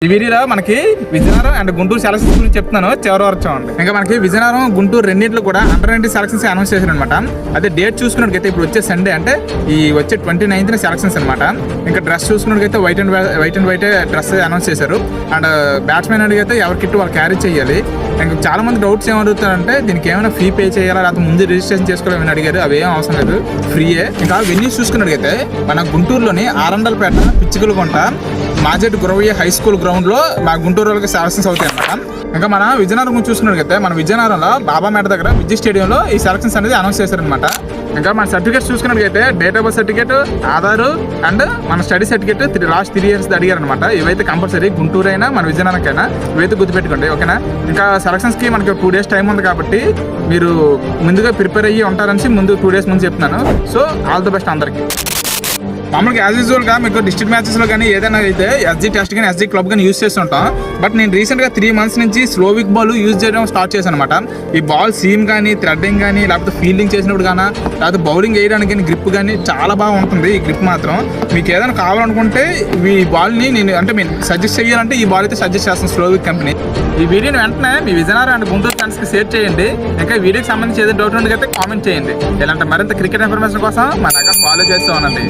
ఈ వీడియోలో మనకి విజయనగరం అండ్ గుంటూరు సెలక్షన్స్ గురించి చెప్తున్నాను, చివరి వరకు చూడండి. ఇంకా మనకి విజయనగరం గుంటూరు రెండింటిలో కూడా అండర్-20 సెలక్షన్స్ అనౌన్స్ చేశారు అనమాట. అదే డేట్ చూసుకున్నట్టుకైతే ఇప్పుడు వచ్చే సండే అంటే ఈ వచ్చే 29th సెలక్షన్స్ అనమాట. ఇంకా డ్రెస్ చూసుకున్నట్టుకైతే white and white dress announce చేశారు. అండ్ బ్యాట్స్మెన్ అడిగితే ఎవరి కిట్ వాళ్ళు క్యారీ చేయాలి. ఇంకా చాలా మంది డౌట్స్ ఏమడుగుతారంటే దీనికి ఏమైనా ఫీ పే చేయాలా లేకపోతే ముందు రిజిస్ట్రేషన్ చేసుకోవాలని అడిగారు. అవి ఏం అవసరం లేదు, ఫ్రీయే. ఇంకా వెన్యూస్ చూసుకున్నట్టుకైతే మన గుంటూరులోని ఆరండలపేట, పిచ్చికలగుంట, మాజెట్ గురవయ్య హై స్కూల్ గ్రౌండ్ లో మా గుంటూరు వాళ్ళకి సెలక్షన్స్ అవుతాయి అన్నమాట. ఇంకా మన విజయనగరం చూసుకున్నట్లయితే మన విజయనగరంలో బాబామేట దగ్గర విద్యుత్ స్టేడియంలో ఈ సెలక్షన్స్ అనేది అనౌన్స్ చేశారనమాట. ఇంకా మన సర్టిఫికేట్స్ చూసుకున్నట్లయితే date of birth certificate, Aadhaar and మన స్టడీ సర్టిఫికేట్ లాస్ట్ 3 years అడిగారు అనమాట. ఇవైతే కంపల్సరీ గుంటూరు అయినా మన విజయనగరంకైనా ఇవైతే గుర్తుపెట్టుకోండి, ఓకేనా. ఇంకా సెలక్షన్స్ కి మనకి 2 days టైం ఉంది కాబట్టి మీరు ముందుగా ప్రిపేర్ అయ్యి ఉంటారని ముందు 2 days ముందు చెప్తున్నాను. సో ఆల్ ది బెస్ట్ అందరికి. మామూలుగా యాజ్ యూజువల్గా మీకు డిస్ట్రిక్ట్ మ్యాచెస్లో కానీ ఏదైనా అయితే ఎస్జీ టెస్ట్ కానీ ఎస్జీ క్లబ్ కానీ యూజ్ చేస్తుంటాం. బట్ నేను రీసెంట్గా 3 months నుంచి స్లోవిక్ బాల్ యూజ్ చేయడం స్టార్ట్ చేశాను అనమాట. ఈ బాల్ సీమ్ కానీ థ్రెడ్డింగ్ కానీ లేకపోతే ఫీల్డింగ్ చేసినప్పుడు కానీ లేకపోతే బౌలింగ్ వేయడానికి కానీ గ్రిప్ కానీ చాలా బాగా ఉంటుంది. ఈ గ్రిప్ మాత్రం మీకు ఏదైనా కావాలనుకుంటే ఈ బాల్ని నేను అంటే మీరు సజెస్ట్ చేయాలంటే ఈ బాల్ అయితే సజెస్ట్ చేస్తాను, స్లోవిక్ కంపెనీ. ఈ వీడియోని వెంటనే మీ విజయనగరం అండ్ గుంటూరు ఫ్యాన్స్కి షేర్ చేయండి. ఇంకా ఈ వీడియోకి సంబంధించి ఏదైనా డౌట్ ఉంటే కామెంట్ చేయండి. ఇలాంటి మరింత క్రికెట్ ఇన్ఫర్మేషన్ కోసం మన దగ్గర ఫాలో చేస్తూ ఉండండి.